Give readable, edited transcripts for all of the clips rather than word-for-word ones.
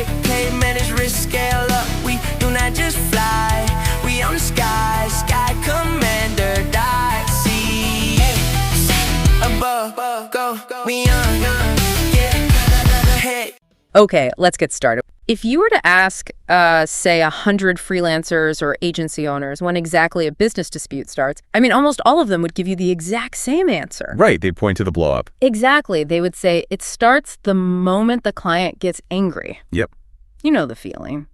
get paid, manage risk, scale up. We do not just fly, we on the sky, sky commander, die. See, above, go, we on, get ahead. Okay, let's get started. If you were to ask, say, 100 freelancers or agency owners when exactly a business dispute starts, I mean, almost all of them would give you the exact same answer. Right, they'd point to the blow-up. Exactly. They would say it starts the moment the client gets angry. Yep. You know the feeling.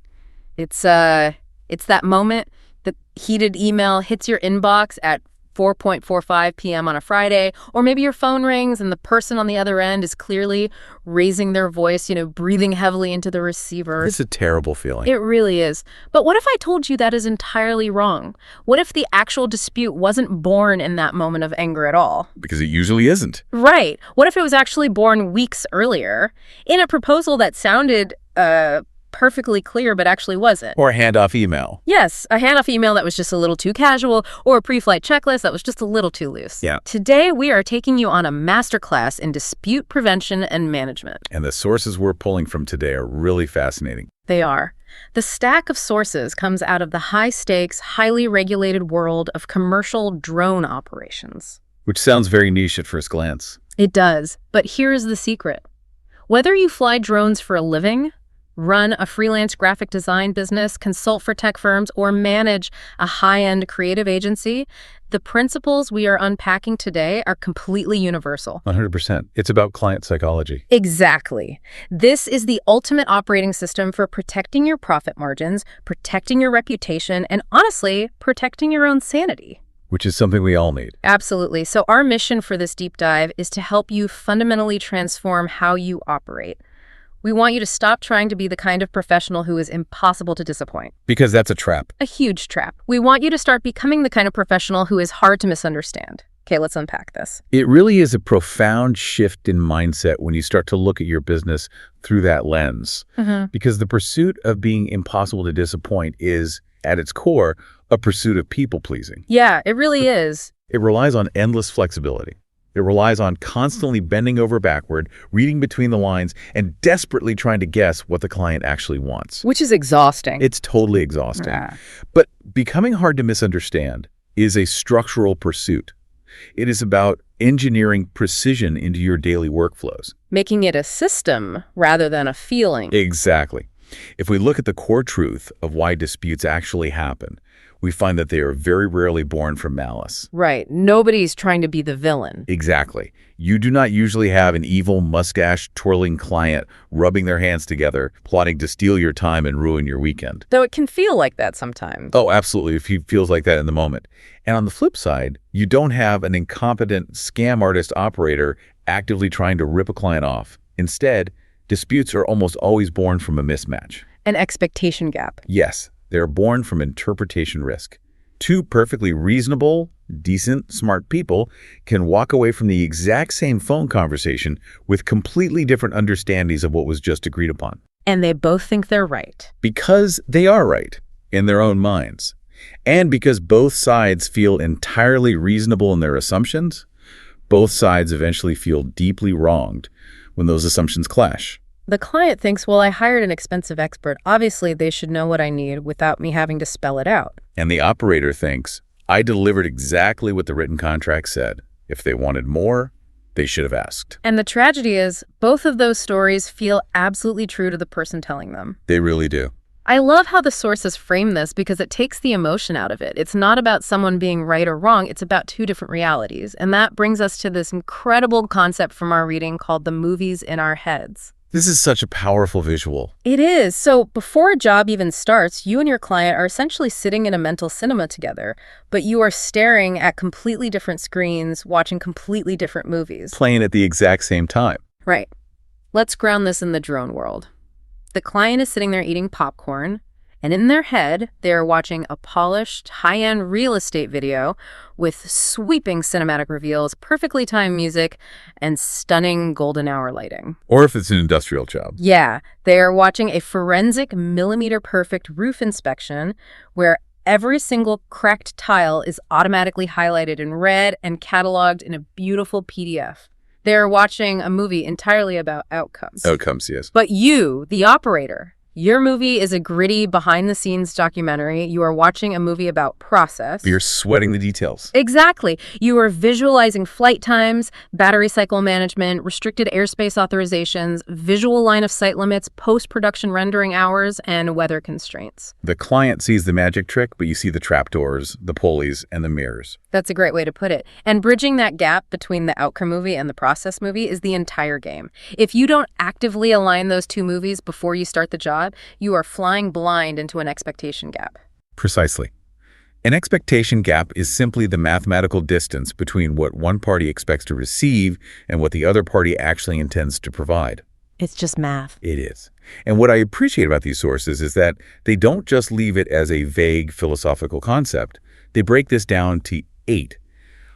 It's that moment the heated email hits your inbox at 4:45 p.m. on a Friday, or maybe your phone rings and the person on the other end is clearly raising their voice, breathing heavily into the receiver. It's a terrible feeling. It really is. But what if I told you that is entirely wrong? What if the actual dispute wasn't born in that moment of anger at all? Because it usually isn't. Right. What if it was actually born weeks earlier in a proposal that sounded perfectly clear but actually wasn't? Or a handoff email. Yes, a handoff email that was just a little too casual, or a pre-flight checklist that was just a little too loose. Yeah. Today, we are taking you on a masterclass in dispute prevention and management. And the sources we're pulling from today are really fascinating. They are. The stack of sources comes out of the high-stakes, highly regulated world of commercial drone operations. Which sounds very niche at first glance. It does, but here is the secret. Whether you fly drones for a living, run a freelance graphic design business, consult for tech firms, or manage a high-end creative agency, the principles we are unpacking today are completely universal. 100%. It's about client psychology. Exactly. This is the ultimate operating system for protecting your profit margins, protecting your reputation, and honestly, protecting your own sanity. Which is something we all need. Absolutely. So our mission for this deep dive is to help you fundamentally transform how you operate. We want you to stop trying to be the kind of professional who is impossible to disappoint. Because that's a trap. A huge trap. We want you to start becoming the kind of professional who is hard to misunderstand. Okay, let's unpack this. It really is a profound shift in mindset when you start to look at your business through that lens. Because the pursuit of being impossible to disappoint is, at its core, a pursuit of people-pleasing. Yeah, it really is. It relies on endless flexibility. It relies on constantly bending over backward, reading between the lines, and desperately trying to guess what the client actually wants. Which is exhausting. It's totally exhausting. But becoming hard to misunderstand is a structural pursuit. It is about engineering precision into your daily workflows. Making it a system rather than a feeling. Exactly. If we look at the core truth of why disputes actually happen, we find that they are very rarely born from malice. Right. Nobody's trying to be the villain. Exactly. You do not usually have an evil, mustache-twirling client rubbing their hands together, plotting to steal your time and ruin your weekend. Though it can feel like that sometimes. Oh, absolutely, if he feels like that in the moment. And on the flip side, you don't have an incompetent scam artist operator actively trying to rip a client off. Instead, disputes are almost always born from a mismatch. An expectation gap. Yes. They're born from interpretation risk. Two perfectly reasonable, decent, smart people can walk away from the exact same phone conversation with completely different understandings of what was just agreed upon. And they both think they're right. Because they are right in their own minds. And because both sides feel entirely reasonable in their assumptions, both sides eventually feel deeply wronged when those assumptions clash. The client thinks, well, I hired an expensive expert. Obviously, they should know what I need without me having to spell it out. And the operator thinks, I delivered exactly what the written contract said. If they wanted more, they should have asked. And the tragedy is, both of those stories feel absolutely true to the person telling them. They really do. I love how the sources frame this because it takes the emotion out of it. It's not about someone being right or wrong. It's about two different realities. And that brings us to this incredible concept from our reading called the movies in our heads. This is such a powerful visual. It is. So before a job even starts, you and your client are essentially sitting in a mental cinema together, but you are staring at completely different screens, watching completely different movies. Playing at the exact same time. Right. Let's ground this in the drone world. The client is sitting there eating popcorn, and in their head, they are watching a polished, high-end real estate video with sweeping cinematic reveals, perfectly timed music, and stunning golden hour lighting. Or if it's an industrial job. Yeah, they are watching a forensic millimeter-perfect roof inspection where every single cracked tile is automatically highlighted in red and cataloged in a beautiful PDF. They're watching a movie entirely about outcomes. Outcomes, yes. But you, the operator, Your movie is a gritty, behind-the-scenes documentary. You are watching a movie about process. You're sweating the details. Exactly. You are visualizing flight times, battery cycle management, restricted airspace authorizations, visual line of sight limits, post-production rendering hours, and weather constraints. The client sees the magic trick, but you see the trapdoors, the pulleys, and the mirrors. That's a great way to put it. And bridging that gap between the outcome movie and the process movie is the entire game. If you don't actively align those two movies before you start the job, you are flying blind into an expectation gap. Precisely. An expectation gap is simply the mathematical distance between what one party expects to receive and what the other party actually intends to provide. It's just math. It is. And what I appreciate about these sources is that they don't just leave it as a vague philosophical concept. They break this down to 8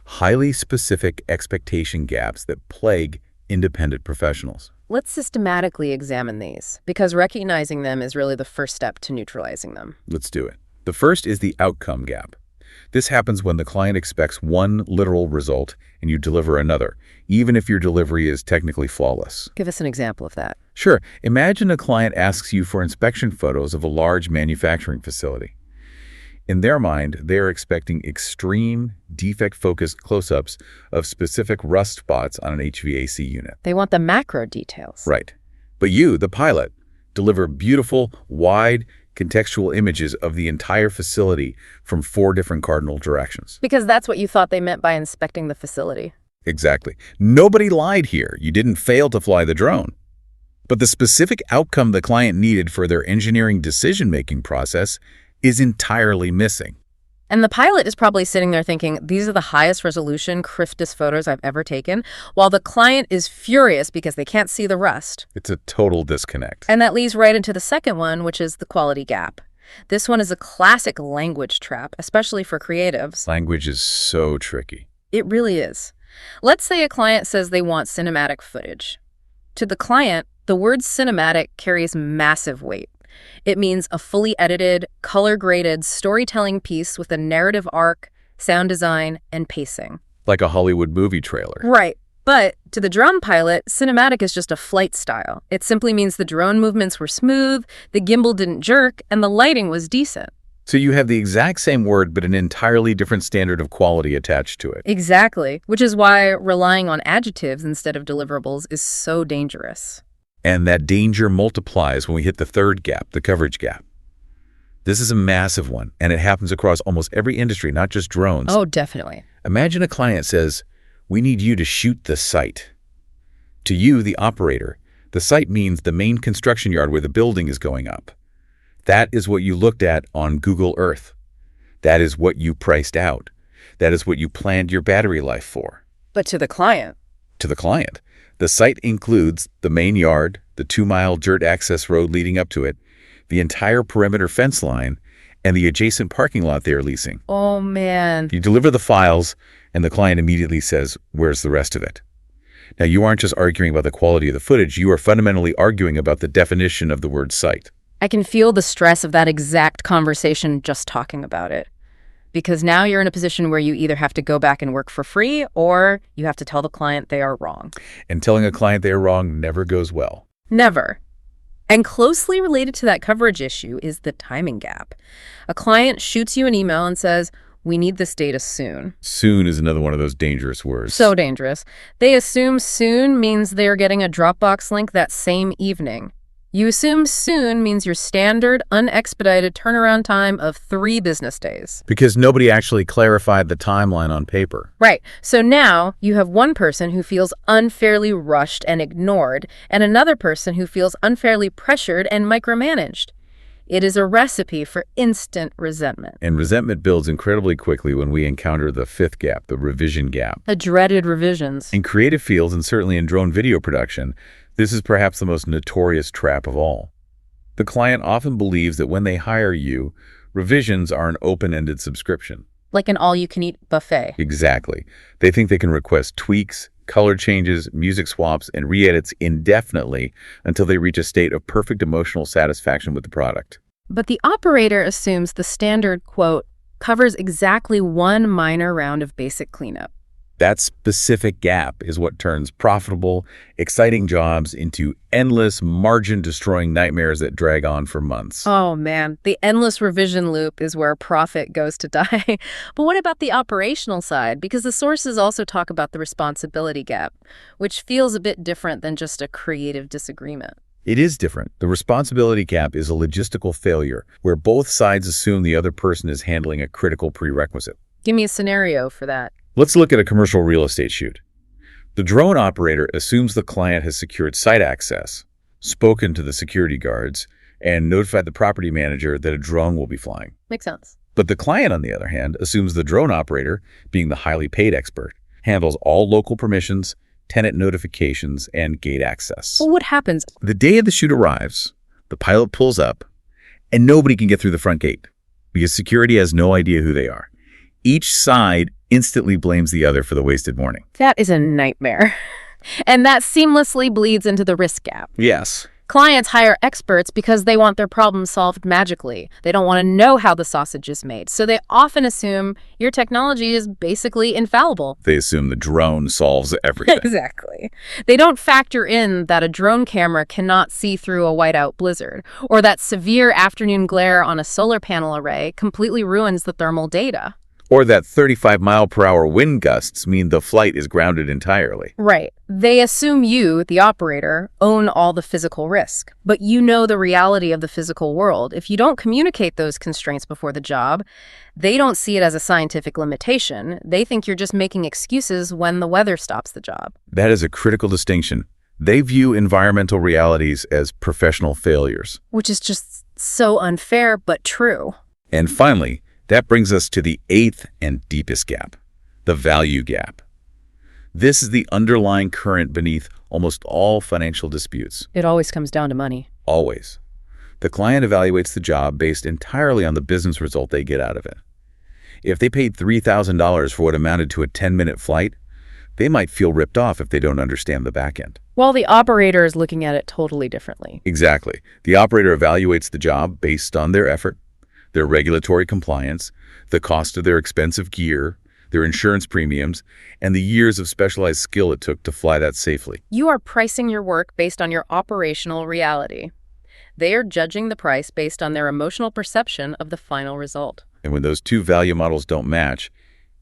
highly specific expectation gaps that plague independent professionals. Let's systematically examine these, because recognizing them is really the first step to neutralizing them. Let's do it. The first is the outcome gap. This happens when the client expects one literal result and you deliver another, even if your delivery is technically flawless. Give us an example of that. Sure, imagine a client asks you for inspection photos of a large manufacturing facility. In their mind, they are expecting extreme, defect-focused close-ups of specific rust spots on an HVAC unit. They want the macro details. Right. But you, the pilot, deliver beautiful, wide, contextual images of the entire facility from 4 different cardinal directions. Because that's what you thought they meant by inspecting the facility. Exactly. Nobody lied here. You didn't fail to fly the drone. But the specific outcome the client needed for their engineering decision-making process is entirely missing. And the pilot is probably sitting there thinking, these are the highest resolution, crispest photos I've ever taken, while the client is furious because they can't see the rust. It's a total disconnect. And that leads right into the second one, which is the quality gap. This one is a classic language trap, especially for creatives. Language is so tricky. It really is. Let's say a client says they want cinematic footage. To the client, the word cinematic carries massive weight. It means a fully edited, color-graded storytelling piece with a narrative arc, sound design, and pacing. Like a Hollywood movie trailer. Right. But to the drone pilot, cinematic is just a flight style. It simply means the drone movements were smooth, the gimbal didn't jerk, and the lighting was decent. So you have the exact same word, but an entirely different standard of quality attached to it. Exactly. Which is why relying on adjectives instead of deliverables is so dangerous. And that danger multiplies when we hit the third gap, the coverage gap. This is a massive one, and it happens across almost every industry, not just drones. Oh, definitely. Imagine a client says, "We need you to shoot the site." To you, the operator, the site means the main construction yard where the building is going up. That is what you looked at on Google Earth. That is what you priced out. That is what you planned your battery life for. But to the client? To the client, the site includes the main yard, the 2-mile dirt access road leading up to it, the entire perimeter fence line, and the adjacent parking lot they are leasing. Oh, man. You deliver the files, and the client immediately says, "Where's the rest of it?" Now, you aren't just arguing about the quality of the footage, you are fundamentally arguing about the definition of the word site. I can feel the stress of that exact conversation just talking about it. Because now you're in a position where you either have to go back and work for free, or you have to tell the client they are wrong. And telling a client they are wrong never goes well. Never. And closely related to that coverage issue is the timing gap. A client shoots you an email and says, "We need this data soon." Soon is another one of those dangerous words. So dangerous. They assume soon means they're getting a Dropbox link that same evening. You assume soon means your standard, unexpedited turnaround time of 3 business days. Because nobody actually clarified the timeline on paper. Right. So now you have one person who feels unfairly rushed and ignored, and another person who feels unfairly pressured and micromanaged. It is a recipe for instant resentment. And resentment builds incredibly quickly when we encounter the 5th gap, the revision gap. The dreaded revisions. In creative fields, and certainly in drone video production, this is perhaps the most notorious trap of all. The client often believes that when they hire you, revisions are an open-ended subscription. Like an all-you-can-eat buffet. Exactly. They think they can request tweaks, color changes, music swaps, and re-edits indefinitely until they reach a state of perfect emotional satisfaction with the product. But the operator assumes the standard, quote, covers exactly one minor round of basic cleanup. That specific gap is what turns profitable, exciting jobs into endless, margin-destroying nightmares that drag on for months. Oh man, the endless revision loop is where profit goes to die. But what about the operational side? Because the sources also talk about the responsibility gap, which feels a bit different than just a creative disagreement. It is different. The responsibility gap is a logistical failure where both sides assume the other person is handling a critical prerequisite. Give me a scenario for that. Let's look at a commercial real estate shoot. The drone operator assumes the client has secured site access, spoken to the security guards, and notified the property manager that a drone will be flying. Makes sense. But the client, on the other hand, assumes the drone operator, being the highly paid expert, handles all local permissions, tenant notifications, and gate access. Well, what happens? The day of the shoot arrives, the pilot pulls up, and nobody can get through the front gate because security has no idea who they are. Each side instantly blames the other for the wasted morning. That is a nightmare. And that seamlessly bleeds into the risk gap. Yes. Clients hire experts because they want their problem solved magically. They don't want to know how the sausage is made. So they often assume your technology is basically infallible. They assume the drone solves everything. Exactly. They don't factor in that a drone camera cannot see through a whiteout blizzard, or that severe afternoon glare on a solar panel array completely ruins the thermal data. Or that 35-mile-per-hour wind gusts mean the flight is grounded entirely. Right. They assume you, the operator, own all the physical risk. But you know the reality of the physical world. If you don't communicate those constraints before the job, they don't see it as a scientific limitation. They think you're just making excuses when the weather stops the job. That is a critical distinction. They view environmental realities as professional failures. Which is just so unfair, but true. And finally, that brings us to the eighth and deepest gap, the value gap. This is the underlying current beneath almost all financial disputes. It always comes down to money. Always. The client evaluates the job based entirely on the business result they get out of it. If they paid $3,000 for what amounted to a 10-minute flight, they might feel ripped off if they don't understand the back end. While the operator is looking at it totally differently. Exactly. The operator evaluates the job based on their effort, their regulatory compliance, the cost of their expensive gear, their insurance premiums, and the years of specialized skill it took to fly that safely. You are pricing your work based on your operational reality. They are judging the price based on their emotional perception of the final result. And when those two value models don't match,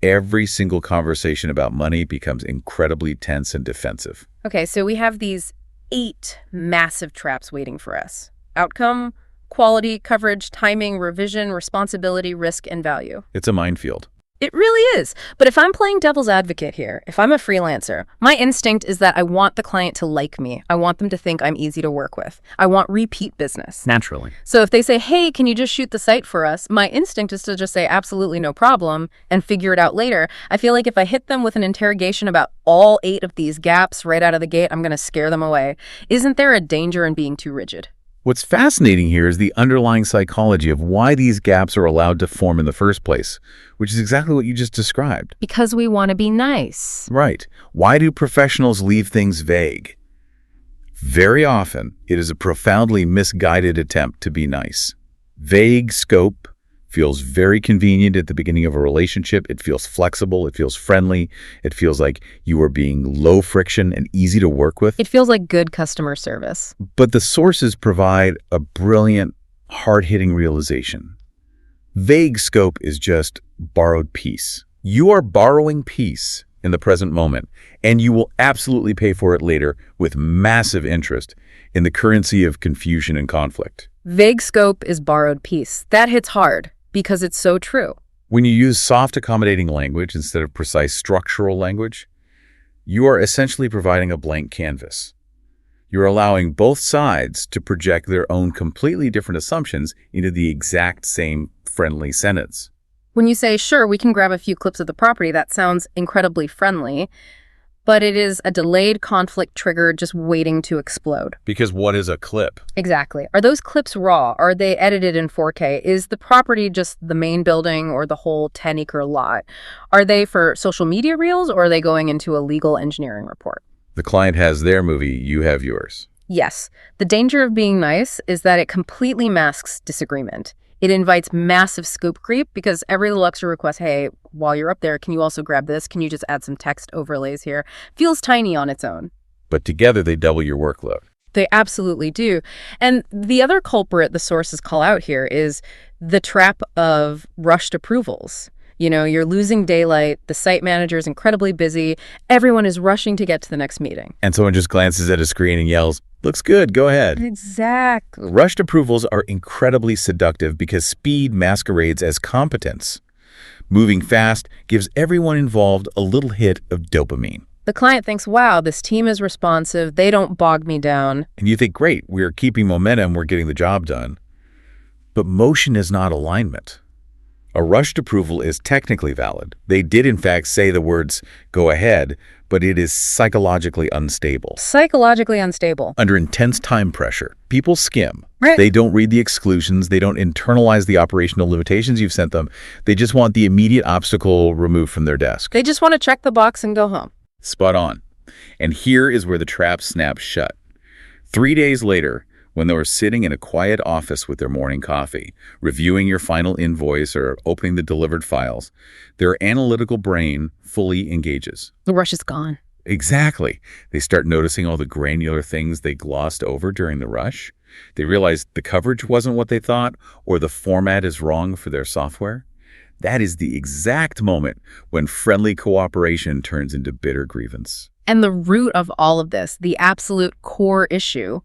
every single conversation about money becomes incredibly tense and defensive. Okay, so we have these 8 massive traps waiting for us. Outcome, quality, coverage, timing, revision, responsibility, risk, and value. It's a minefield. It really is. But if I'm playing devil's advocate here, if I'm a freelancer, my instinct is that I want the client to like me. I want them to think I'm easy to work with. I want repeat business. Naturally. So if they say, hey, can you just shoot the site for us? My instinct is to just say absolutely no problem and figure it out later. I feel like if I hit them with an interrogation about all 8 of these gaps right out of the gate, I'm going to scare them away. Isn't there a danger in being too rigid? What's fascinating here is the underlying psychology of why these gaps are allowed to form in the first place, which is exactly what you just described. Because we want to be nice. Right. Why do professionals leave things vague? Very often, it is a profoundly misguided attempt to be nice. Vague scope feels very convenient at the beginning of a relationship. It feels flexible. It feels friendly. It feels like you are being low friction and easy to work with. It feels like good customer service. But the sources provide a brilliant, hard-hitting realization. Vague scope is just borrowed peace. You are borrowing peace in the present moment, and you will absolutely pay for it later with massive interest in the currency of confusion and conflict. Vague scope is borrowed peace. That hits hard because it's so true. When you use soft, accommodating language instead of precise structural language, you are essentially providing a blank canvas. You're allowing both sides to project their own completely different assumptions into the exact same friendly sentence. When you say, sure, we can grab a few clips of the property, that sounds incredibly friendly, but it is a delayed conflict trigger just waiting to explode. Because what is a clip? Exactly. Are those clips raw? Are they edited in 4K? Is the property just the main building or the whole 10-acre lot? Are they for social media reels or are they going into a legal engineering report? The client has their movie, you have yours. Yes. The danger of being nice is that it completely masks disagreement. It invites massive scope creep because every little extra request, hey, while you're up there, can you also grab this? Can you just add some text overlays here? Feels tiny on its own. But together they double your workload. They absolutely do. And the other culprit the sources call out here is the trap of rushed approvals. You know, you're losing daylight, the site manager is incredibly busy, everyone is rushing to get to the next meeting. And someone just glances at a screen and yells, "Looks good, go ahead." Exactly. Rushed approvals are incredibly seductive because speed masquerades as competence. Moving fast gives everyone involved a little hit of dopamine. The client thinks, wow, this team is responsive, they don't bog me down. And you think, great, we're keeping momentum, we're getting the job done. But motion is not alignment. A rushed approval is technically valid. They did, in fact, say the words, "go ahead," but it is psychologically unstable. Psychologically unstable. Under intense time pressure, people skim. Right. They don't read the exclusions. They don't internalize the operational limitations you've sent them. They just want the immediate obstacle removed from their desk. They just want to check the box and go home. Spot on. And here is where the trap snaps shut. 3 days later, when they were sitting in a quiet office with their morning coffee, reviewing your final invoice or opening the delivered files, their analytical brain fully engages. The rush is gone. Exactly. They start noticing all the granular things they glossed over during the rush. They realize the coverage wasn't what they thought, or the format is wrong for their software. That is the exact moment when friendly cooperation turns into bitter grievance. And the root of all of this, the absolute core issue,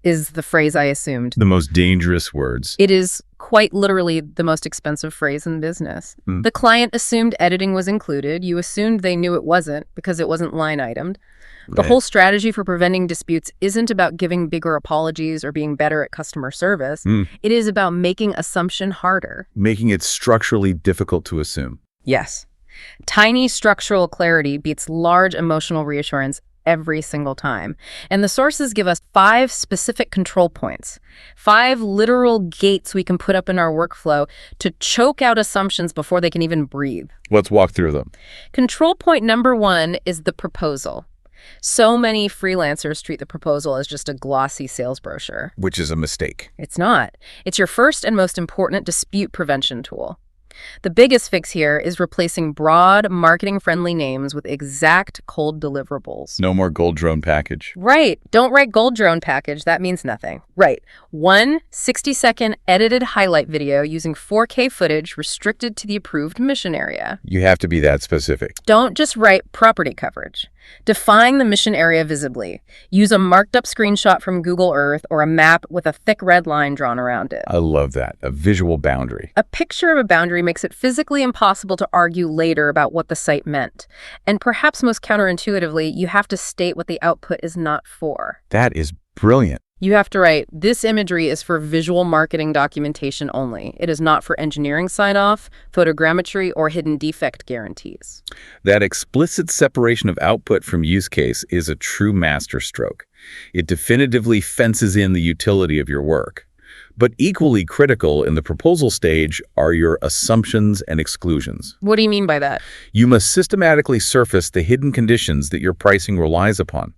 is the phrase I assumed. The most dangerous words. It is quite literally the most expensive phrase in business. The client assumed editing was included. You assumed they knew it wasn't because it wasn't line itemed. The whole strategy for preventing disputes isn't about giving bigger apologies or being better at customer service. It is about making assumption harder. Making it structurally difficult to assume. Yes. Tiny structural clarity beats large emotional reassurance every single time. And the sources give us 5 specific control points, 5 literal gates we can put up in our workflow to choke out assumptions before they can even breathe. Let's walk through them. Control point number 1 is the proposal. So many freelancers treat the proposal as just a glossy sales brochure. Which is a mistake. It's not. It's your first and most important dispute prevention tool. The biggest fix here is replacing broad, marketing-friendly names with exact cold deliverables. No more gold drone package. Right. Don't write gold drone package. That means nothing. Right. 1 60-second edited highlight video using 4K footage restricted to the approved mission area. You have to be that specific. Don't just write property coverage. Define the mission area visibly. Use a marked up screenshot from Google Earth or a map with a thick red line drawn around it. I love that. A visual boundary. A picture of a boundary makes it physically impossible to argue later about what the site meant. And perhaps most counterintuitively, you have to state what the output is not for. That is brilliant. You have to write, this imagery is for visual marketing documentation only. It is not for engineering sign-off, photogrammetry, or hidden defect guarantees. That explicit separation of output from use case is a true masterstroke. It definitively fences in the utility of your work. But equally critical in the proposal stage are your assumptions and exclusions. What do you mean by that? You must systematically surface the hidden conditions that your pricing relies upon.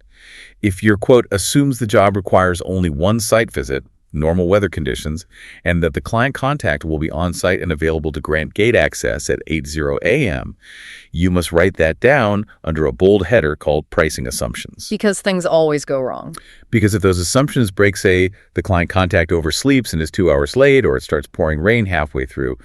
If your quote assumes the job requires only one site visit, normal weather conditions, and that the client contact will be on site and available to grant gate access at 8:00 a.m., you must write that down under a bold header called pricing assumptions. Because things always go wrong. Because if those assumptions break, say, the client contact oversleeps and is 2 hours late, or it starts pouring rain halfway through,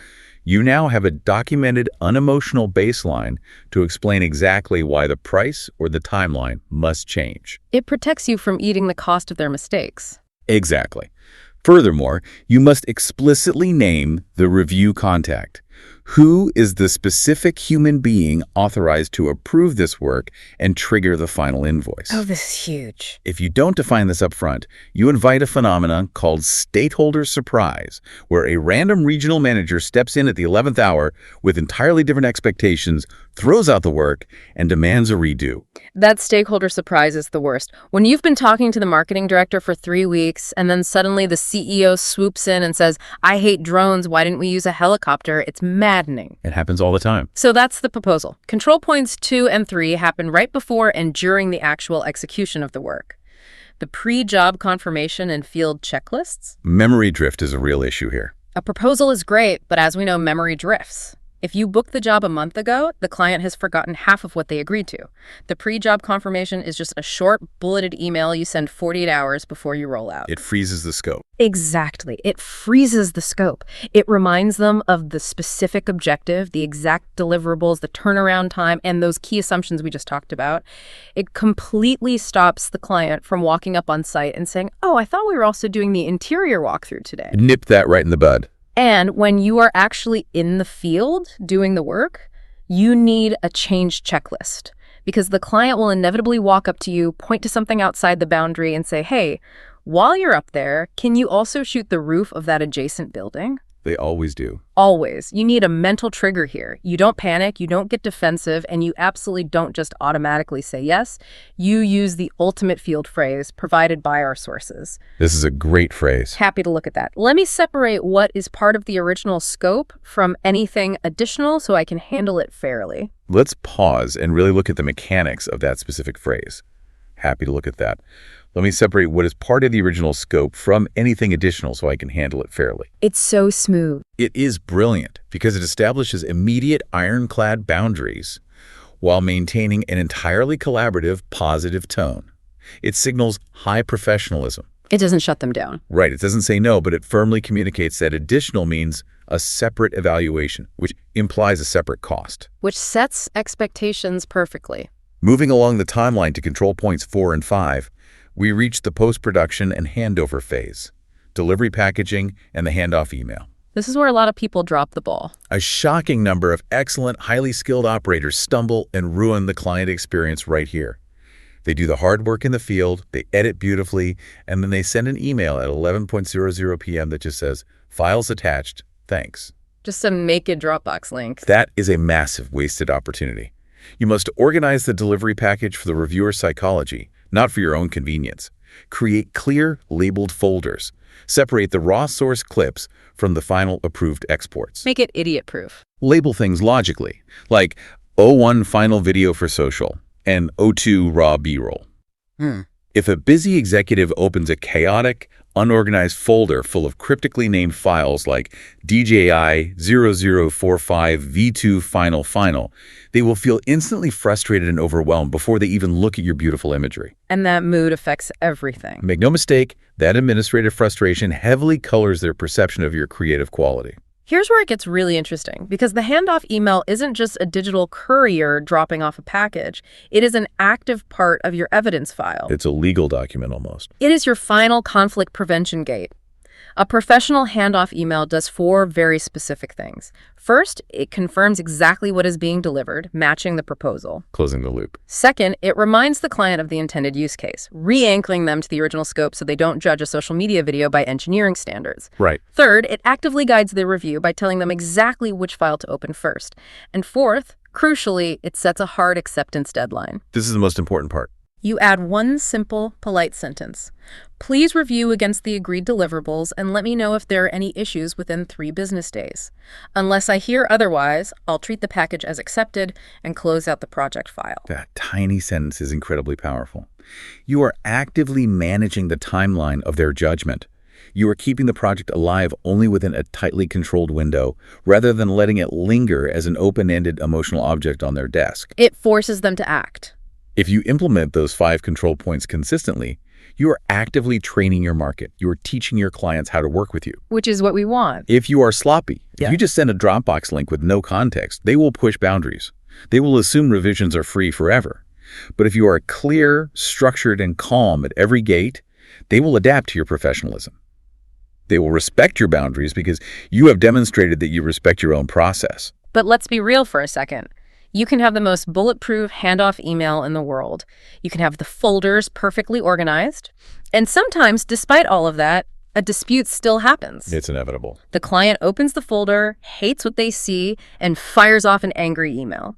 you now have a documented, unemotional baseline to explain exactly why the price or the timeline must change. It protects you from eating the cost of their mistakes. Exactly. Furthermore, you must explicitly name the review contact. Who is the specific human being authorized to approve this work and trigger the final invoice? Oh, this is huge. If you don't define this up front, you invite a phenomenon called stakeholder surprise, where a random regional manager steps in at the 11th hour with entirely different expectations, throws out the work, and demands a redo. That stakeholder surprise is the worst. When you've been talking to the marketing director for 3 weeks, and then suddenly the CEO swoops in and says, I hate drones, why didn't we use a helicopter? It's maddening. It happens all the time. So that's the proposal. Control points 2 and 3 happen right before and during the actual execution of the work. The pre-job confirmation and field checklists? Memory drift is a real issue here. A proposal is great, but as we know, memory drifts. If you booked the job a month ago, the client has forgotten half of what they agreed to. The pre-job confirmation is just a short, bulleted email you send 48 hours before you roll out. It freezes the scope. Exactly. It freezes the scope. It reminds them of the specific objective, the exact deliverables, the turnaround time, and those key assumptions we just talked about. It completely stops the client from walking up on site and saying, oh, I thought we were also doing the interior walkthrough today. Nip that right in the bud. And when you are actually in the field doing the work, you need a change checklist because the client will inevitably walk up to you, point to something outside the boundary and say, hey, while you're up there, can you also shoot the roof of that adjacent building? They always do. Always. You need a mental trigger here. You don't panic, you don't get defensive, and you absolutely don't just automatically say yes. You use the ultimate field phrase provided by our sources. This is a great phrase. Happy to look at that. Let me separate what is part of the original scope from anything additional so I can handle it fairly. Let's pause and really look at the mechanics of that specific phrase. Happy to look at that. Let me separate what is part of the original scope from anything additional so I can handle it fairly. It's so smooth. It is brilliant because it establishes immediate ironclad boundaries while maintaining an entirely collaborative, positive tone. It signals high professionalism. It doesn't shut them down. Right. It doesn't say no, but it firmly communicates that additional means a separate evaluation, which implies a separate cost. Which sets expectations perfectly. Moving along the timeline to control points 4 and 5, we reach the post-production and handover phase, delivery packaging, and the handoff email. This is where a lot of people drop the ball. A shocking number of excellent, highly skilled operators stumble and ruin the client experience right here. They do the hard work in the field, they edit beautifully, and then they send an email at 11:00 p.m. that just says, files attached, thanks. Just a naked Dropbox link. That is a massive wasted opportunity. You must organize the delivery package for the reviewer's psychology, not for your own convenience. Create clear, labeled folders. Separate the raw source clips from the final approved exports. Make it idiot-proof. Label things logically, like O1 final video for social and O2 raw B-roll. If a busy executive opens a chaotic, unorganized folder full of cryptically named files like DJI 0045 V2 final, they will feel instantly frustrated and overwhelmed before they even look at your beautiful imagery. And that mood affects everything. Make no mistake, that administrative frustration heavily colors their perception of your creative quality. Here's where it gets really interesting, because the handoff email isn't just a digital courier dropping off a package. It is an active part of your evidence file. It's a legal document almost. It is your final conflict prevention gate. A professional handoff email does 4 very specific things. First, it confirms exactly what is being delivered, matching the proposal. Closing the loop. Second, it reminds the client of the intended use case, re-anchoring them to the original scope so they don't judge a social media video by engineering standards. Right. Third, it actively guides their review by telling them exactly which file to open first. And fourth, crucially, it sets a hard acceptance deadline. This is the most important part. You add one simple, polite sentence. Please review against the agreed deliverables and let me know if there are any issues within 3 business days. Unless I hear otherwise, I'll treat the package as accepted and close out the project file. That tiny sentence is incredibly powerful. You are actively managing the timeline of their judgment. You are keeping the project alive only within a tightly controlled window, rather than letting it linger as an open-ended emotional object on their desk. It forces them to act. If you implement those 5 control points consistently, you are actively training your market. You are teaching your clients how to work with you. Which is what we want. If you are sloppy, if you just send a Dropbox link with no context, they will push boundaries. They will assume revisions are free forever. But if you are clear, structured, and calm at every gate, they will adapt to your professionalism. They will respect your boundaries because you have demonstrated that you respect your own process. But let's be real for a second. You can have the most bulletproof handoff email in the world. You can have the folders perfectly organized. And sometimes, despite all of that, a dispute still happens. It's inevitable. The client opens the folder, hates what they see, and fires off an angry email.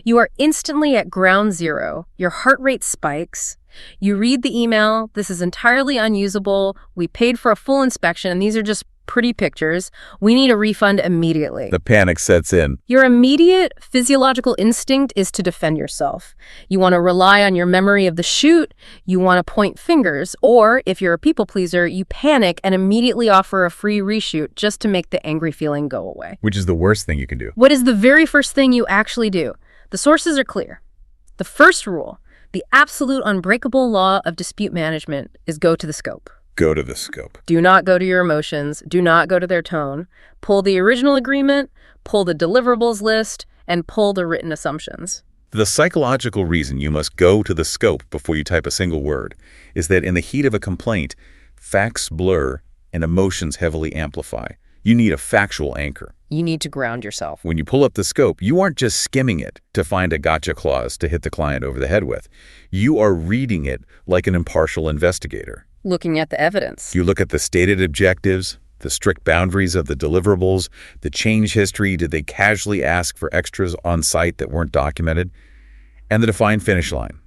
You are instantly at ground zero. Your heart rate spikes. You read the email. This is entirely unusable. We paid for a full inspection, and these are just pretty pictures. We need a refund immediately. The panic sets in. Your immediate physiological instinct is to defend yourself. You want to rely on your memory of the shoot, you want to point fingers, or if you're a people pleaser, you panic and immediately offer a free reshoot just to make the angry feeling go away. Which is the worst thing you can do. What is the very first thing you actually do? The sources are clear. The first rule, the absolute unbreakable law of dispute management, is go to the scope. Go to the scope. Do not go to your emotions. Do not go to their tone. Pull the original agreement, pull the deliverables list, and pull the written assumptions. The psychological reason you must go to the scope before you type a single word is that in the heat of a complaint, facts blur and emotions heavily amplify. You need a factual anchor. You need to ground yourself. When you pull up the scope, you aren't just skimming it to find a gotcha clause to hit the client over the head with. You are reading it like an impartial investigator. Looking at the evidence. You look at the stated objectives, the strict boundaries of the deliverables, the change history, did they casually ask for extras on site that weren't documented, and the defined finish line.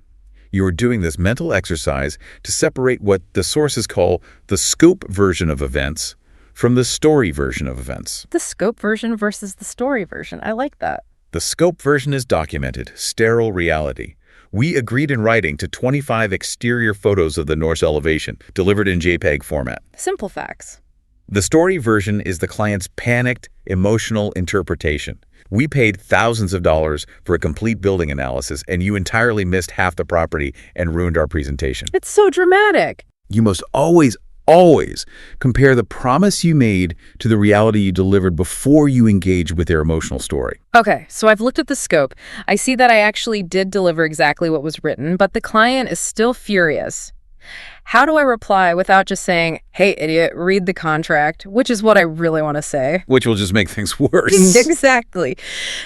You are doing this mental exercise to separate what the sources call the scope version of events from the story version of events. The scope version versus the story version. I like that. The scope version is documented, sterile reality. We agreed in writing to 25 exterior photos of the Norse elevation, delivered in JPEG format. Simple facts. The story version is the client's panicked, emotional interpretation. We paid thousands of dollars for a complete building analysis, and you entirely missed half the property and ruined our presentation. It's so dramatic. You must always compare the promise you made to the reality you delivered before you engage with their emotional story. Okay, so I've looked at the scope. I see that I actually did deliver exactly what was written, but the client is still furious. How do I reply without just saying, "Hey, idiot, read the contract," which is what I really want to say? Which will just make things worse. Exactly.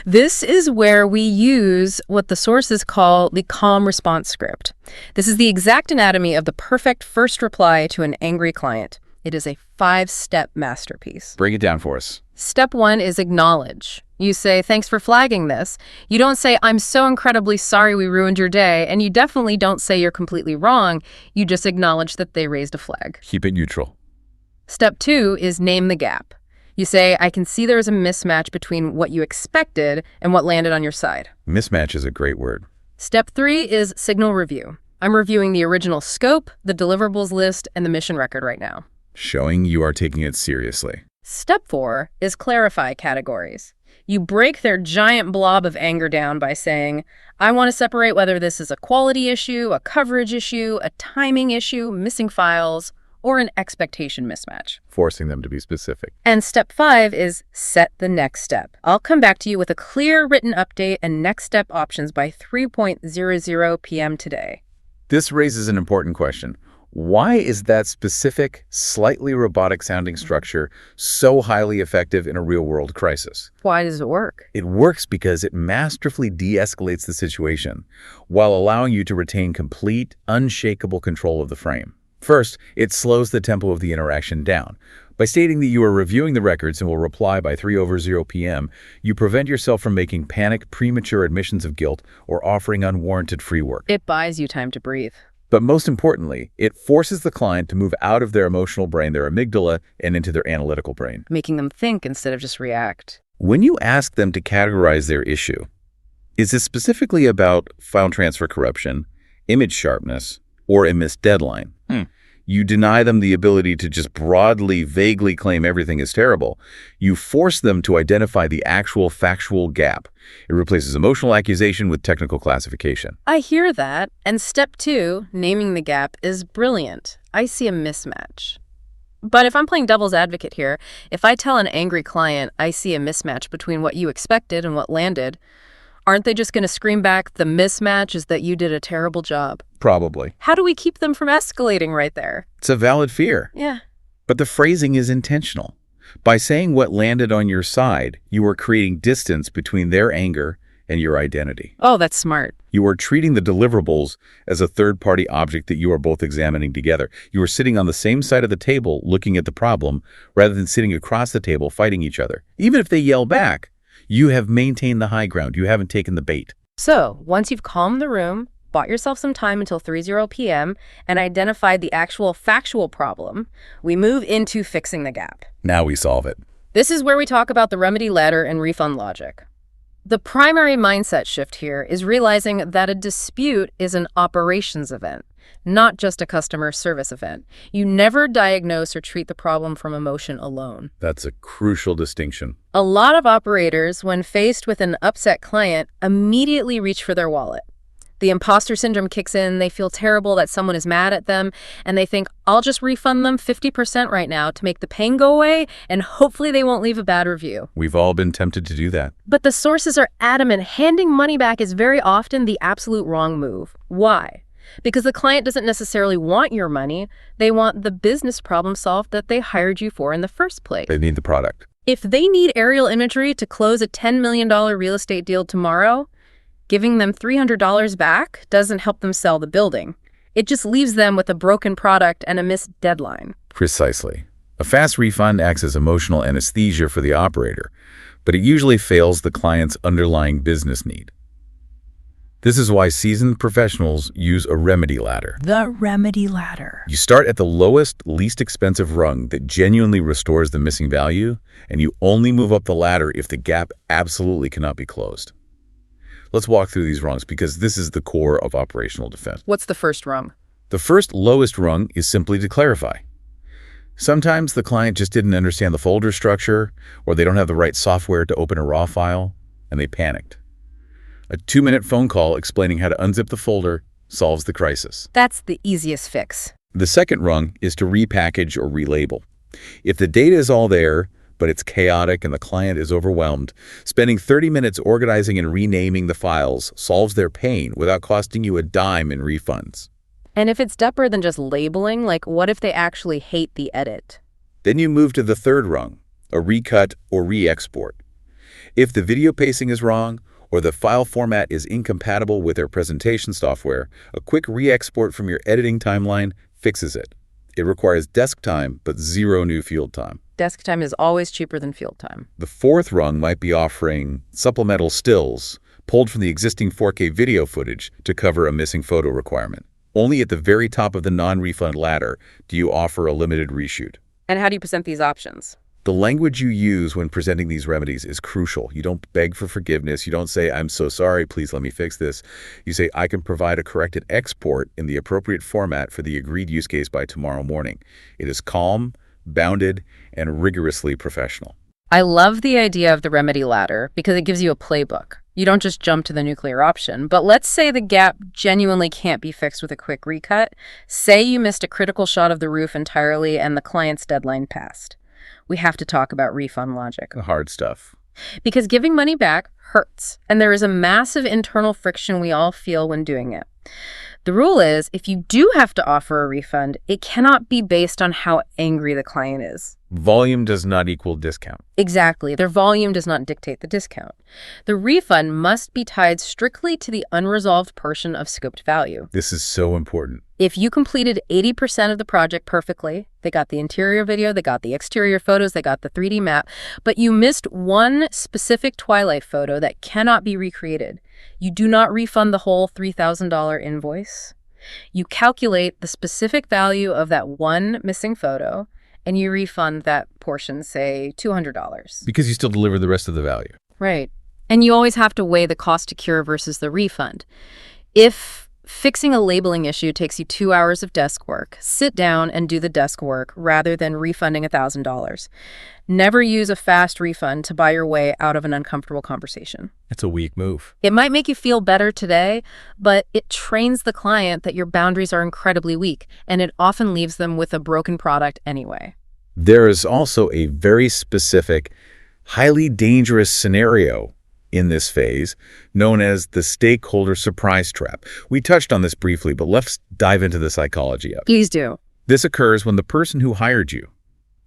This is where we use what the sources call the calm response script. This is the exact anatomy of the perfect first reply to an angry client. It is a 5-step masterpiece. Break it down for us. Step 1 is acknowledge. You say, "Thanks for flagging this." You don't say, "I'm so incredibly sorry we ruined your day," and you definitely don't say you're completely wrong. You just acknowledge that they raised a flag. Keep it neutral. Step 2 is name the gap. You say, "I can see there is a mismatch between what you expected and what landed on your side." Mismatch is a great word. Step 3 is signal review. I'm reviewing the original scope, the deliverables list, and the mission record right now. Showing you are taking it seriously. Step 4 is clarify categories. You break their giant blob of anger down by saying, "I want to separate whether this is a quality issue, a coverage issue, a timing issue, missing files, or an expectation mismatch." Forcing them to be specific. And step 5 is set the next step. I'll come back to you with a clear written update and next step options by 3:00 p.m. today. This raises an important question. Why is that specific, slightly robotic-sounding structure so highly effective in a real-world crisis? Why does it work? It works because it masterfully de-escalates the situation while allowing you to retain complete, unshakable control of the frame. First, it slows the tempo of the interaction down. By stating that you are reviewing the records and will reply by 3:00 p.m., you prevent yourself from making panicked, premature admissions of guilt or offering unwarranted free work. It buys you time to breathe. But most importantly, it forces the client to move out of their emotional brain, their amygdala, and into their analytical brain, making them think instead of just react. When you ask them to categorize their issue, is this specifically about file transfer corruption, image sharpness, or a missed deadline? You deny them the ability to just broadly, vaguely claim everything is terrible. You force them to identify the actual factual gap. It replaces emotional accusation with technical classification. I hear that. And step 2, naming the gap, is brilliant. I see a mismatch. But if I'm playing devil's advocate here, if I tell an angry client I see a mismatch between what you expected and what landed, aren't they just going to scream back, "The mismatch is that you did a terrible job"? Probably. How do we keep them from escalating right there? It's a valid fear. Yeah. But the phrasing is intentional. By saying what landed on your side, you are creating distance between their anger and your identity. Oh, that's smart. You are treating the deliverables as a third-party object that you are both examining together. You are sitting on the same side of the table looking at the problem rather than sitting across the table fighting each other. Even if they yell back, you have maintained the high ground. You haven't taken the bait. So, once you've calmed the room, bought yourself some time until 3:00 p.m. and identified the actual factual problem, we move into fixing the gap. Now we solve it. This is where we talk about the remedy ladder and refund logic. The primary mindset shift here is realizing that a dispute is an operations event, not just a customer service event. You never diagnose or treat the problem from emotion alone. That's a crucial distinction. A lot of operators, when faced with an upset client, immediately reach for their wallet. The imposter syndrome kicks in, they feel terrible that someone is mad at them, and they think, I'll just refund them 50% right now to make the pain go away, and hopefully they won't leave a bad review. We've all been tempted to do that. But the sources are adamant handing money back is very often the absolute wrong move. Why? Because the client doesn't necessarily want your money, they want the business problem solved that they hired you for in the first place. They need the product. If they need aerial imagery to close a $10 million real estate deal tomorrow, giving them $300 back doesn't help them sell the building. It just leaves them with a broken product and a missed deadline. Precisely. A fast refund acts as emotional anesthesia for the operator, but it usually fails the client's underlying business need. This is why seasoned professionals use a remedy ladder. The remedy ladder. You start at the lowest, least expensive rung that genuinely restores the missing value, and you only move up the ladder if the gap absolutely cannot be closed. Let's walk through these rungs because this is the core of operational defense. What's the first rung? The first lowest rung is simply to clarify. Sometimes the client just didn't understand the folder structure, or they don't have the right software to open a raw file, and they panicked. A 2-minute phone call explaining how to unzip the folder solves the crisis. That's the easiest fix. The second rung is to repackage or relabel. If the data is all there, but it's chaotic and the client is overwhelmed, spending 30 minutes organizing and renaming the files solves their pain without costing you a dime in refunds. And if it's deeper than just labeling, like what if they actually hate the edit? Then you move to the third rung, a recut or re-export. If the video pacing is wrong or the file format is incompatible with their presentation software, a quick re-export from your editing timeline fixes it. It requires desk time, but zero new field time. Desk time is always cheaper than field time. The fourth rung might be offering supplemental stills pulled from the existing 4K video footage to cover a missing photo requirement. Only at the very top of the non-refund ladder do you offer a limited reshoot. And how do you present these options? The language you use when presenting these remedies is crucial. You don't beg for forgiveness. You don't say, I'm so sorry, please let me fix this. You say, I can provide a corrected export in the appropriate format for the agreed use case by tomorrow morning. It is calm, bounded, and rigorously professional. I love the idea of the remedy ladder because it gives you a playbook. You don't just jump to the nuclear option. But let's say the gap genuinely can't be fixed with a quick recut. Say you missed a critical shot of the roof entirely and the client's deadline passed. We have to talk about refund logic. The hard stuff. Because giving money back hurts, and there is a massive internal friction we all feel when doing it. The rule is, if you do have to offer a refund, it cannot be based on how angry the client is. Volume does not equal discount. Exactly. Their volume does not dictate the discount. The refund must be tied strictly to the unresolved portion of scoped value. This is so important. If you completed 80% of the project perfectly, they got the interior video, they got the exterior photos, they got the 3D map, but you missed one specific twilight photo that cannot be recreated, you do not refund the whole $3,000 invoice. You calculate the specific value of that one missing photo, and you refund that portion, say, $200. Because you still deliver the rest of the value. Right. And you always have to weigh the cost to cure versus the refund. If fixing a labeling issue takes you 2 hours of desk work, sit down and do the desk work rather than refunding $1,000. Never use a fast refund to buy your way out of an uncomfortable conversation. It's a weak move. It might make you feel better today, but it trains the client that your boundaries are incredibly weak, and it often leaves them with a broken product anyway. There is also a very specific, highly dangerous scenario in this phase, known as the stakeholder surprise trap. We touched on this briefly, but let's dive into the psychology of it. Please do. This occurs when the person who hired you,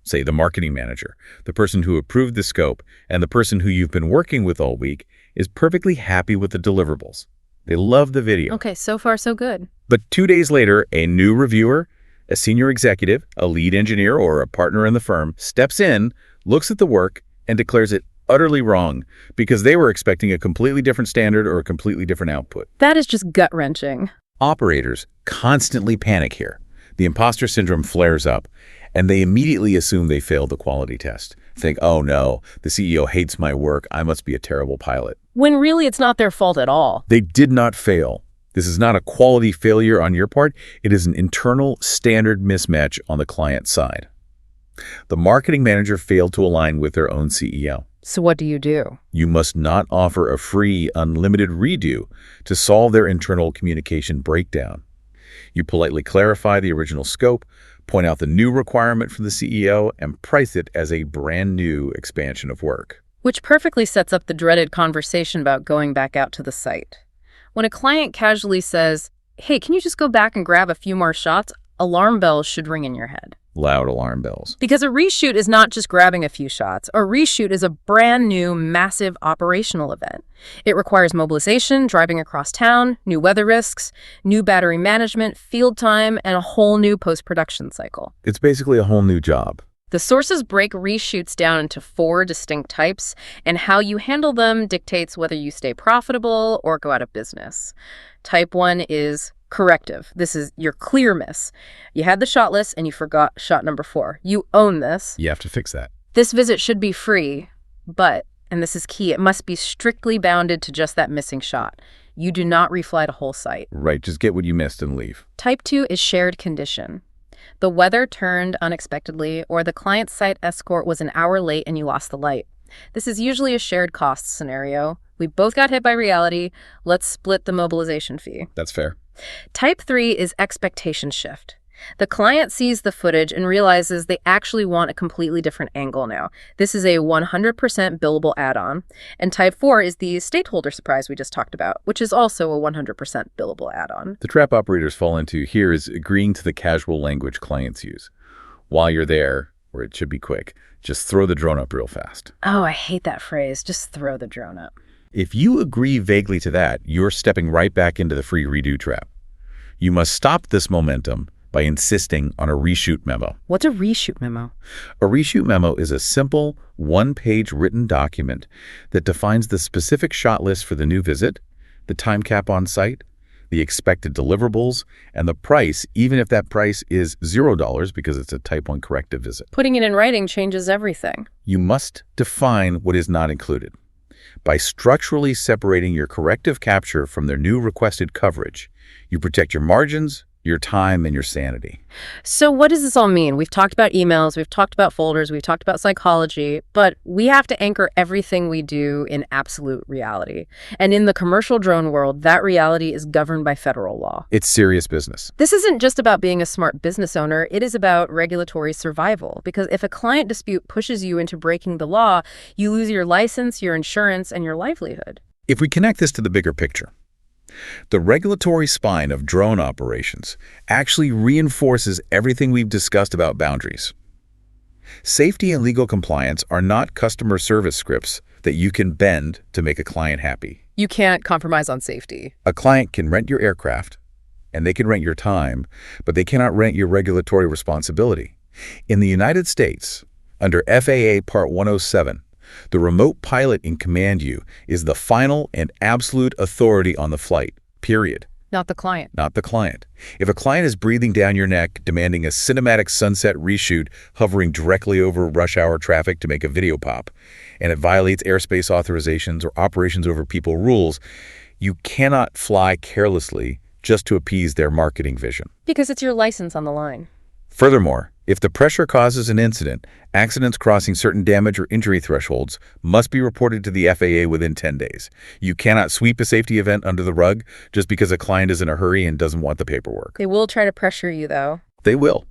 say the marketing manager, the person who approved the scope, and the person who you've been working with all week, is perfectly happy with the deliverables. They love the video. Okay, so far so good. But 2 days later, a new reviewer, a senior executive, a lead engineer, or a partner in the firm steps in, looks at the work, and declares it utterly wrong because they were expecting a completely different standard or a completely different output. That is just gut-wrenching. Operators constantly panic here. The imposter syndrome flares up, and they immediately assume they failed the quality test. Think, oh no, the CEO hates my work. I must be a terrible pilot. When really it's not their fault at all. They did not fail. This is not a quality failure on your part. It is an internal standard mismatch on the client side. The marketing manager failed to align with their own CEO. So what do? You must not offer a free, unlimited redo to solve their internal communication breakdown. You politely clarify the original scope, point out the new requirement from the CEO, and price it as a brand new expansion of work. Which perfectly sets up the dreaded conversation about going back out to the site. When a client casually says, hey, can you just go back and grab a few more shots? Alarm bells should ring in your head. Loud alarm bells. Because a reshoot is not just grabbing a few shots. A reshoot is a brand new, massive operational event. It requires mobilization, driving across town, new weather risks, new battery management, field time, and a whole new post-production cycle. It's basically a whole new job. The sources break reshoots down into 4 distinct types, and how you handle them dictates whether you stay profitable or go out of business. Type 1 is corrective. This is your clear miss. You had the shot list and you forgot shot number 4. You own this. You have to fix that. This visit should be free, but, and this is key, it must be strictly bounded to just that missing shot. You do not reflight a whole site. Right, just get what you missed and leave. Type 2 is shared condition. The weather turned unexpectedly, or the client's site escort was an hour late and you lost the light. This is usually a shared cost scenario. We both got hit by reality. Let's split the mobilization fee. That's fair. Type 3 is expectation shift. The client sees the footage and realizes they actually want a completely different angle now. This is a 100% billable add-on. And type 4 is the stakeholder surprise we just talked about, which is also a 100% billable add-on. The trap operators fall into here is agreeing to the casual language clients use. While you're there, or it should be quick, just throw the drone up real fast. Oh, I hate that phrase. Just throw the drone up. If you agree vaguely to that, you're stepping right back into the free redo trap. You must stop this momentum by insisting on a reshoot memo. What's a reshoot memo? A reshoot memo is a simple, one-page written document that defines the specific shot list for the new visit, the time cap on site, the expected deliverables, and the price, even if that price is $0 because it's a type 1 corrective visit. Putting it in writing changes everything. You must define what is not included. By structurally separating your corrective capture from their new requested coverage, you protect your margins, your time, and your sanity. So what does this all mean? We've talked about emails, we've talked about folders, we've talked about psychology, but we have to anchor everything we do in absolute reality. And in the commercial drone world, that reality is governed by federal law. It's serious business. This isn't just about being a smart business owner, it is about regulatory survival. Because if a client dispute pushes you into breaking the law, you lose your license, your insurance, and your livelihood. If we connect this to the bigger picture, the regulatory spine of drone operations actually reinforces everything we've discussed about boundaries. Safety and legal compliance are not customer service scripts that you can bend to make a client happy. You can't compromise on safety. A client can rent your aircraft, and they can rent your time, but they cannot rent your regulatory responsibility. In the United States, under FAA Part 107, the remote pilot in command you is the final and absolute authority on the flight, period. Not the client. Not the client. If a client is breathing down your neck, demanding a cinematic sunset reshoot, hovering directly over rush hour traffic to make a video pop, and it violates airspace authorizations or operations over people rules, you cannot fly carelessly just to appease their marketing vision. Because it's your license on the line. Furthermore, if the pressure causes an incident, accidents crossing certain damage or injury thresholds must be reported to the FAA within 10 days. You cannot sweep a safety event under the rug just because a client is in a hurry and doesn't want the paperwork. They will try to pressure you, though. They will.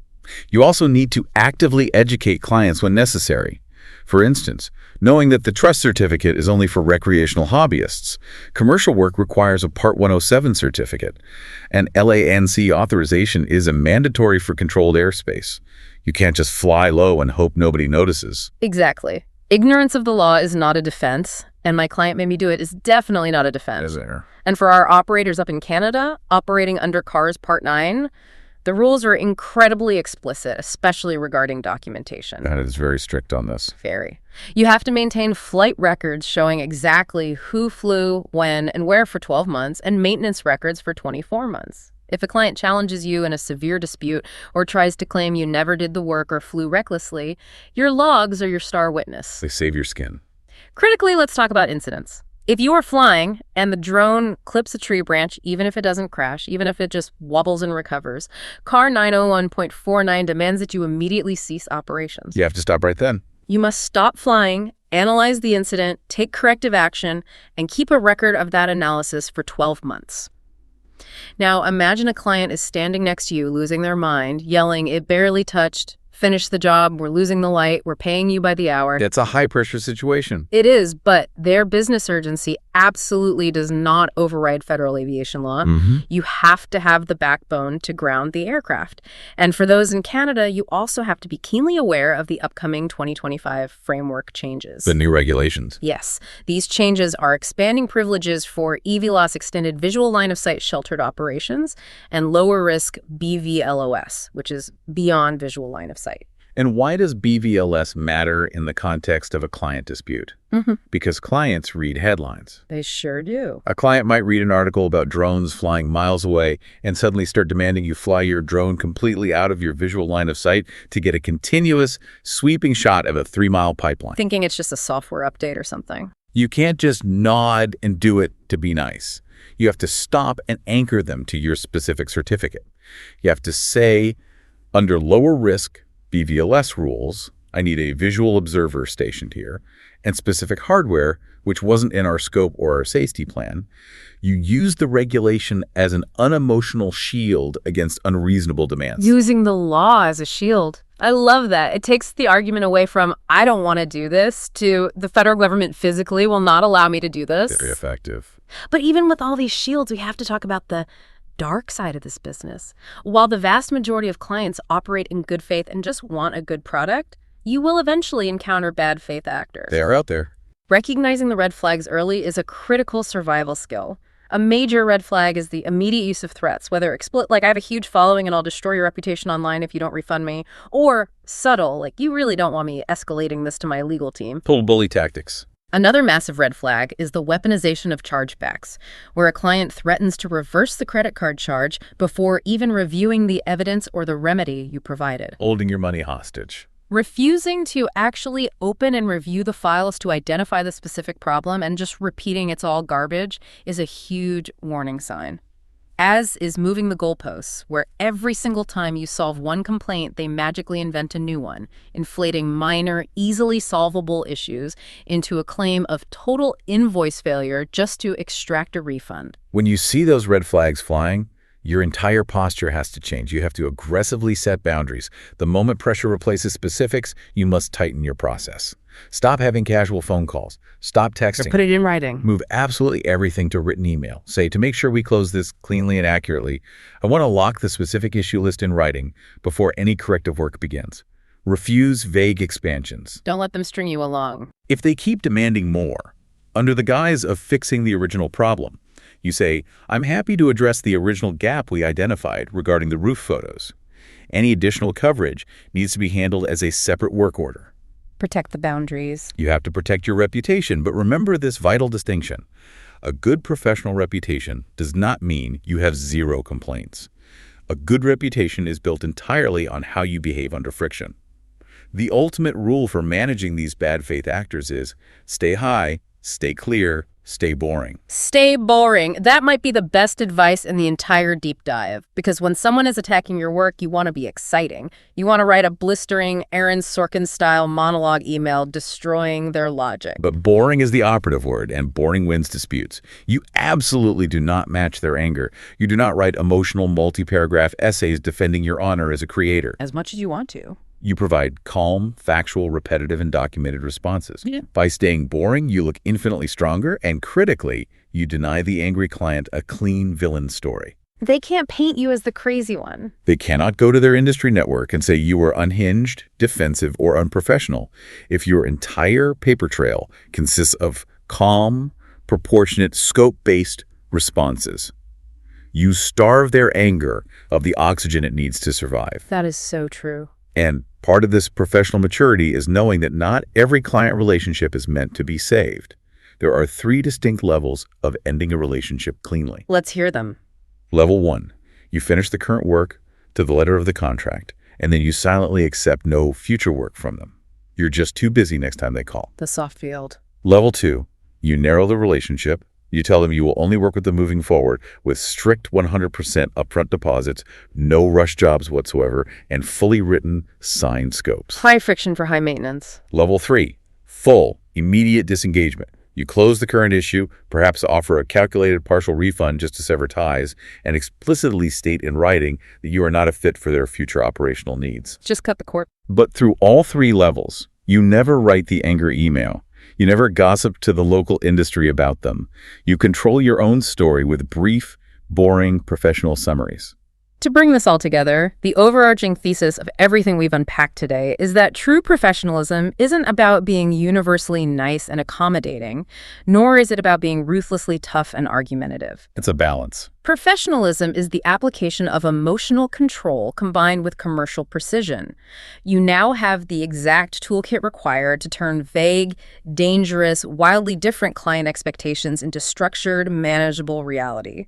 You also need to actively educate clients when necessary. For instance, knowing that the trust certificate is only for recreational hobbyists. Commercial work requires a Part 107 certificate, and LANC authorization is a mandatory for controlled airspace. You can't just fly low and hope nobody notices. Exactly. Ignorance of the law is not a defense, and my client made me do it is definitely not a defense. Is there? And for our operators up in Canada, operating under CARS Part 9, the rules are incredibly explicit, especially regarding documentation. That is very strict on this. Very. You have to maintain flight records showing exactly who flew, when, and where for 12 months, and maintenance records for 24 months. If a client challenges you in a severe dispute or tries to claim you never did the work or flew recklessly, your logs are your star witness. They save your skin. Critically, let's talk about incidents. If you are flying and the drone clips a tree branch, even if it doesn't crash, even if it just wobbles and recovers, CAR 901.49 demands that you immediately cease operations. You have to stop right then. You must stop flying, analyze the incident, take corrective action, and keep a record of that analysis for 12 months. Now, imagine a client is standing next to you, losing their mind, yelling, "It barely touched. Finish the job. We're losing the light. We're paying you by the hour." It's a high-pressure situation. It is, but their business urgency absolutely does not override federal aviation law. You have to have the backbone to ground the aircraft. And for those in Canada, you also have to be keenly aware of the upcoming 2025 framework changes. The new regulations. Yes, these changes are expanding privileges for EVLOS extended visual line of sight sheltered operations and lower risk BVLOS, which is beyond visual line of sight. And why does BVLS matter in the context of a client dispute? Because clients read headlines. They sure do. A client might read an article about drones flying miles away and suddenly start demanding you fly your drone completely out of your visual line of sight to get a continuous, sweeping shot of a 3-mile pipeline. Thinking it's just a software update or something. You can't just nod and do it to be nice. You have to stop and anchor them to your specific certificate. You have to say, under lower risk BVLS rules, I need a visual observer stationed here, and specific hardware, which wasn't in our scope or our safety plan. You use the regulation as an unemotional shield against unreasonable demands. Using the law as a shield. I love that. It takes the argument away from, I don't want to do this, to the federal government physically will not allow me to do this. Very effective. But even with all these shields, we have to talk about the dark side of this business. While the vast majority of clients operate in good faith and just want a good product, you will eventually encounter bad faith actors. They are out there. Recognizing the red flags early is a critical survival skill. A major red flag is the immediate use of threats, whether explicit, like I have a huge following and I'll destroy your reputation online if you don't refund me, or subtle, like you really don't want me escalating this to my legal team. Total bully tactics. Another massive red flag is the weaponization of chargebacks, where a client threatens to reverse the credit card charge before even reviewing the evidence or the remedy you provided. Holding your money hostage. Refusing to actually open and review the files to identify the specific problem and just repeating it's all garbage is a huge warning sign. As is moving the goalposts, where every single time you solve one complaint, they magically invent a new one, inflating minor, easily solvable issues into a claim of total invoice failure just to extract a refund. When you see those red flags flying, your entire posture has to change. You have to aggressively set boundaries. The moment pressure replaces specifics, you must tighten your process. Stop having casual phone calls. Stop texting. Or put it in writing. Move absolutely everything to written email. Say, to make sure we close this cleanly and accurately, I want to lock the specific issue list in writing before any corrective work begins. Refuse vague expansions. Don't let them string you along. If they keep demanding more, under the guise of fixing the original problem, you say, I'm happy to address the original gap we identified regarding the roof photos. Any additional coverage needs to be handled as a separate work order. Protect the boundaries. You have to protect your reputation, but remember this vital distinction. A good professional reputation does not mean you have zero complaints. A good reputation is built entirely on how you behave under friction. The ultimate rule for managing these bad faith actors is stay high, stay clear, stay boring. Stay boring. That might be the best advice in the entire deep dive, because when someone is attacking your work, you want to be exciting. You want to write a blistering Aaron Sorkin-style monologue email destroying their logic. But boring is the operative word, and boring wins disputes. You absolutely do not match their anger. You do not write emotional multi-paragraph essays defending your honor as a creator. As much as you want to. You provide calm, factual, repetitive, and documented responses. By staying boring, you look infinitely stronger, and critically, you deny the angry client a clean villain story. They can't paint you as the crazy one. They cannot go to their industry network and say you are unhinged, defensive, or unprofessional if your entire paper trail consists of calm, proportionate, scope-based responses. You starve their anger of the oxygen it needs to survive. That is so true. And part of this professional maturity is knowing that not every client relationship is meant to be saved. There are 3 distinct levels of ending a relationship cleanly. Let's hear them. Level 1. You finish the current work to the letter of the contract, and then you silently accept no future work from them. You're just too busy next time they call. The soft field. Level 2, you narrow the relationship. You tell them you will only work with them moving forward with strict 100% upfront deposits, no rush jobs whatsoever, and fully written, signed scopes. High friction for high maintenance. Level 3, full, immediate disengagement. You close the current issue, perhaps offer a calculated partial refund just to sever ties, and explicitly state in writing that you are not a fit for their future operational needs. Just cut the cord. But through all 3 levels, you never write the anger email. You never gossip to the local industry about them. You control your own story with brief, boring, professional summaries. To bring this all together, the overarching thesis of everything we've unpacked today is that true professionalism isn't about being universally nice and accommodating, nor is it about being ruthlessly tough and argumentative. It's a balance. Professionalism is the application of emotional control combined with commercial precision. You now have the exact toolkit required to turn vague, dangerous, wildly different client expectations into structured, manageable reality.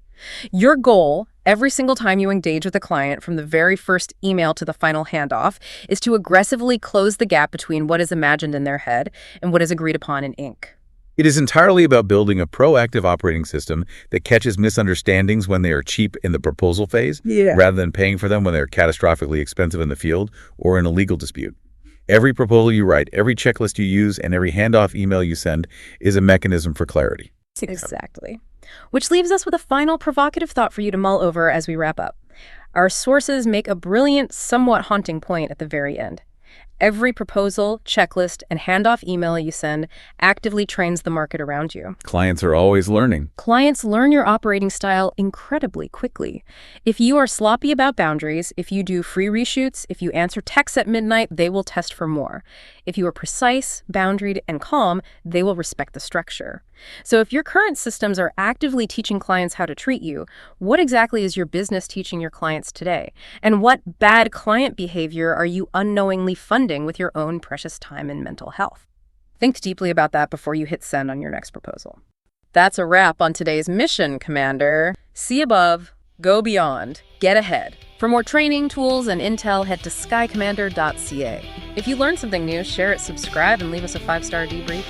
Your goal, every single time you engage with a client, from the very first email to the final handoff, is to aggressively close the gap between what is imagined in their head and what is agreed upon in ink. It is entirely about building a proactive operating system that catches misunderstandings when they are cheap in the proposal phase, rather than paying for them when they're catastrophically expensive in the field or in a legal dispute. Every proposal you write, every checklist you use, and every handoff email you send is a mechanism for clarity. Exactly. Which leaves us with a final provocative thought for you to mull over as we wrap up. Our sources make a brilliant, somewhat haunting point at the very end. Every proposal, checklist, and handoff email you send actively trains the market around you. Clients are always learning. Clients learn your operating style incredibly quickly. If you are sloppy about boundaries, if you do free reshoots, if you answer texts at midnight, they will test for more. If you are precise, boundaried, and calm, they will respect the structure. So if your current systems are actively teaching clients how to treat you, what exactly is your business teaching your clients today? And what bad client behavior are you unknowingly funding with your own precious time and mental health? Think deeply about that before you hit send on your next proposal. That's a wrap on today's mission, Commander. See above, go beyond, get ahead. For more training, tools, and intel, head to skycommander.ca. If you learned something new, share it, subscribe, and leave us a 5-star debrief.